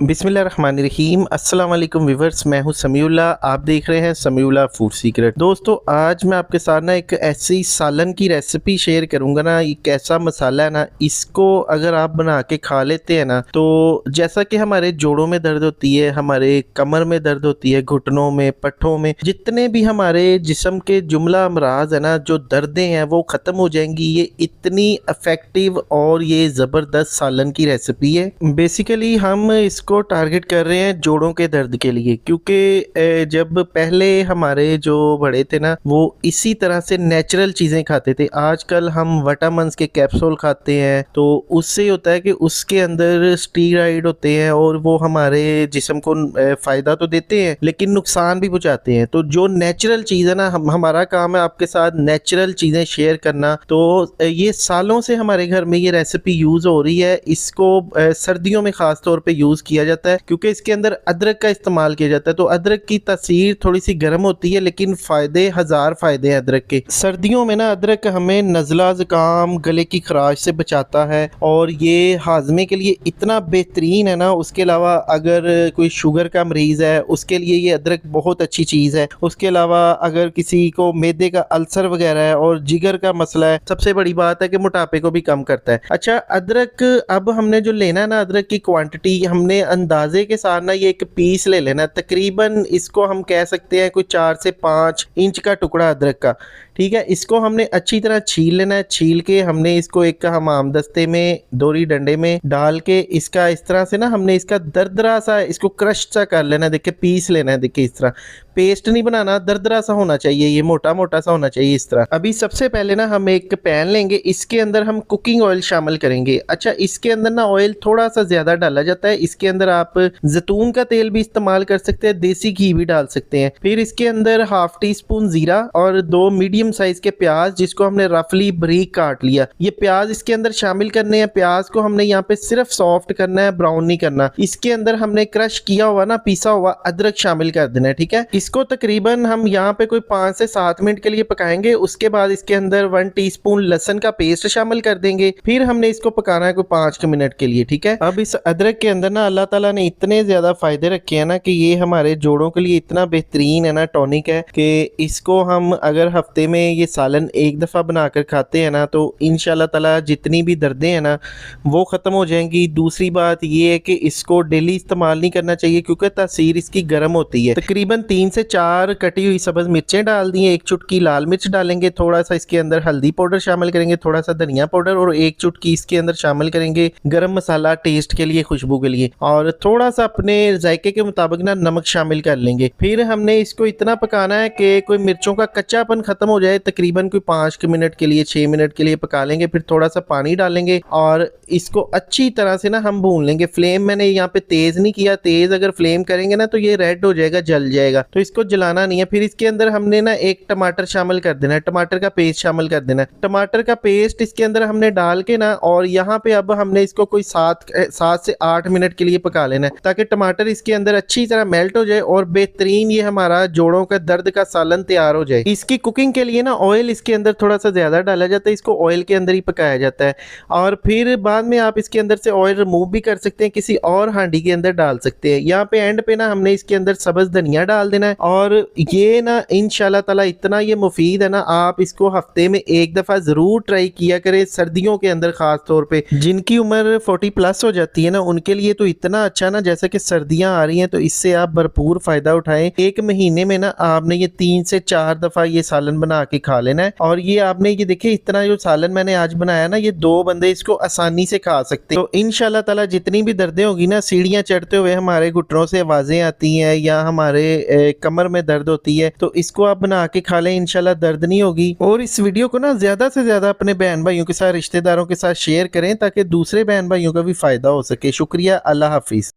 बिस्मिल्लाहिर्रहमानिर्रहीम अस्सलाम वालेकुम व्यूअर्स, मैं हूं समीउल्लाह। आप देख रहे हैं समीउल्लाह फूड सीक्रेट। दोस्तों, आज मैं आपके साथ ना एक ऐसी सालन की रेसिपी शेयर करूंगा ना। एक ऐसा मसाला है ना, इसको अगर आप बना के खा लेते हैं ना, तो जैसा कि हमारे जोड़ों में दर्द होती है, हमारे कमर में दर्द होती है, घुटनों में, पट्ठों में, जितने भी हमारे जिस्म के जुमला अमराज है ना, जो दर्दें हैं वो ख़त्म हो जाएंगी। ये इतनी इफ़ेक्टिव और ये ज़बरदस्त सालन की रेसिपी है। बेसिकली हम इसको टारगेट कर रहे हैं जोड़ों के दर्द के लिए, क्योंकि जब पहले हमारे जो बड़े थे ना, वो इसी तरह से नेचुरल चीज़ें खाते थे। आजकल हम विटामिन्स के कैप्सूल खाते हैं, तो उससे होता है कि उसके अंदर स्टीरॉइड होते हैं और वो हमारे जिस्म को फ़ायदा तो देते हैं लेकिन नुकसान भी पहुँचाते हैं। तो जो नेचुरल चीज़ है ना, हमारा काम है आपके साथ नेचुरल चीज़ें शेयर करना। तो ये सालों से हमारे घर में ये रेसिपी यूज़ हो रही है। इसको सर्दियों में ख़ास तौर पे यूज़ किया जाता है, क्योंकि इसके अंदर अदरक का इस्तेमाल किया जाता है। तो अदरक की तासीर थोड़ी सी गर्म होती है, लेकिन फ़ायदे हज़ार फ़ायदे हैं अदरक के। सर्दियों में ना अदरक हमें नज़ला, ज़ुकाम, गले की खराश से बचाता है और ये हाजमे के लिए इतना बेहतरीन है ना। उसके अलावा अगर कोई शुगर का मरीज़ है, उसके लिए ये अदरक बहुत अच्छी चीज़ है। उसके अलावा अगर किसी को मैदे का अल्सर वगैरह है और जिगर का मसला है, सबसे बड़ी बात है कि मोटापे को भी कम करता है। अच्छा, अदरक अब हमने जो लेना है ना, अदरक की क्वांटिटी हमने अंदाजे के साथ ना ये एक पीस ले लेना। तकरीबन इसको हम कह सकते हैं कोई 4 से 5 इंच का टुकड़ा अदरक का, ठीक है। इसको हमने अच्छी तरह छील लेना है। छील के हमने इसको एक हमाम दस्ते में, दोरी डंडे में डाल के इसका इस तरह से ना हमने इसका दरदरा सा इसको क्रश सा कर लेना है। देखिए, पीस लेना है। देखिए, इस तरह पेस्ट नहीं बनाना, दरदरा सा होना चाहिए, ये मोटा मोटा सा होना चाहिए इस तरह। अभी सबसे पहले ना हम एक पैन लेंगे, इसके अंदर हम कुकिंग ऑयल शामिल करेंगे। अच्छा, इसके अंदर ना ऑयल थोड़ा सा ज़्यादा डाला जाता है। इसके अंदर आप जैतून का तेल भी इस्तेमाल कर सकते हैं, देसी घी भी डाल सकते हैं। फिर इसके अंदर हाफ टी स्पून ज़ीरा और 2 मीडियम साइज के प्याज, जिसको हमने रफली बारीक काट लिया, ये प्याज इसके अंदर शामिल करने हैं। प्याज को हमने यहाँ पे सिर्फ सॉफ्ट करना है, ब्राउन नहीं करना। इसके अंदर हमने क्रश किया हुआ ना, पिसा हुआ अदरक शामिल कर देना है, ठीक है। इसको तकरीबन हम यहाँ पे कोई 5 से 7 मिनट के लिए पकाएंगे। उसके बाद इसके अंदर 1 टीस्पून लहसुन का पेस्ट शामिल कर देंगे। फिर हमने इसको पकाना है कोई 5 मिनट के लिए, ठीक है। अब इस अदरक के अंदर ना अल्लाह ताला ने इतने ज़्यादा फ़ायदे रखे हैं ना, कि ये हमारे जोड़ों के लिए इतना बेहतरीन है ना, टॉनिक है, कि इसको हम अगर हफ्ते में ये सालन एक दफ़ा बनाकर खाते हैं ना, तो इंशाल्लाह ताला जितनी भी दर्दें हैं ना, वो ख़त्म हो जाएंगी। दूसरी बात ये है कि इसको डेली इस्तेमाल नहीं करना चाहिए, क्योंकि तासीर इसकी गर्म होती है। तकरीबन 3 से 4 कटी हुई सब्ज़ मिर्चें डाल दी हैं, 1 चुटकी लाल मिर्च डालेंगे, थोड़ा सा इसके अंदर हल्दी पाउडर शामिल करेंगे, थोड़ा सा धनिया पाउडर, और 1 चुटकी इसके अंदर शामिल करेंगे गरम मसाला, टेस्ट के लिए, खुशबू के लिए, और थोड़ा सा अपने जायके के मुताबिक ना नमक शामिल कर लेंगे। फिर हमने इसको इतना पकाना है कि कोई मिर्चों का कच्चापन ख़त्म हो जाए। तकरीबन कोई 5 मिनट के लिए, 6 मिनट के लिए पका लेंगे। फिर थोड़ा सा पानी डालेंगे और इसको अच्छी तरह से ना हम भून लेंगे। फ्लेम मैंने यहाँ पे तेज़ नहीं किया, तेज़ अगर फ्लेम करेंगे ना तो ये रेड हो जाएगा, जल जाएगा, तो इसको जलाना नहीं है। फिर इसके अंदर हमने ना 1 टमाटर शामिल कर देना है, टमाटर का पेस्ट शामिल कर देना है। टमाटर का पेस्ट इसके अंदर हमने डाल के ना, और यहाँ पे अब हमने इसको कोई 7 से 8 मिनट के लिए पका लेना है, ताकि टमाटर इसके अंदर अच्छी तरह मेल्ट हो जाए और बेहतरीन ये हमारा जोड़ों का दर्द का सालन तैयार हो जाए। इसकी कुकिंग के लिए ना ऑयल इसके अंदर थोड़ा सा ज़्यादा डाला जाता है, इसको ऑयल के अंदर ही पकाया जाता है। और फिर बाद में आप इसके अंदर से ऑयल रिमूव भी कर सकते हैं, किसी और हांडी के अंदर डाल सकते हैं। यहाँ पे एंड पे ना हमने इसके अंदर सब्ज़ धनिया डाल देना है। और ये ना इंशाल्लाह ताला इतना ये मुफीद है ना, आप इसको हफ्ते में एक दफ़ा ज़रूर ट्राई किया करें। सर्दियों के अंदर ख़ास तौर पे जिनकी उम्र 40+ हो जाती है ना, उनके लिए तो इतना अच्छा ना, जैसे कि सर्दियाँ आ रही हैं, तो इससे आप भरपूर फ़ायदा उठाएं। 1 महीने में ना आपने ये 3 से 4 दफ़ा ये सालन बना के खा लेना है। और ये आपने ये देखिए, इतना जो सालन मैंने आज बनाया ना, ये 2 बंदे इसको आसानी से खा सकते हैं। तो इंशाल्लाह ताला जितनी भी दर्दें होगी ना, सीढ़ियाँ चढ़ते हुए हमारे घुटनों से आवाज़ें आती हैं या हमारे कमर में दर्द होती है, तो इसको आप बना के खा लें, इंशाल्लाह दर्द नहीं होगी। और इस वीडियो को ना ज़्यादा से ज़्यादा अपने बहन भाइयों के साथ, रिश्तेदारों के साथ शेयर करें, ताकि दूसरे बहन भाइयों का भी फ़ायदा हो सके। शुक्रिया, अल्लाह हाफिज़।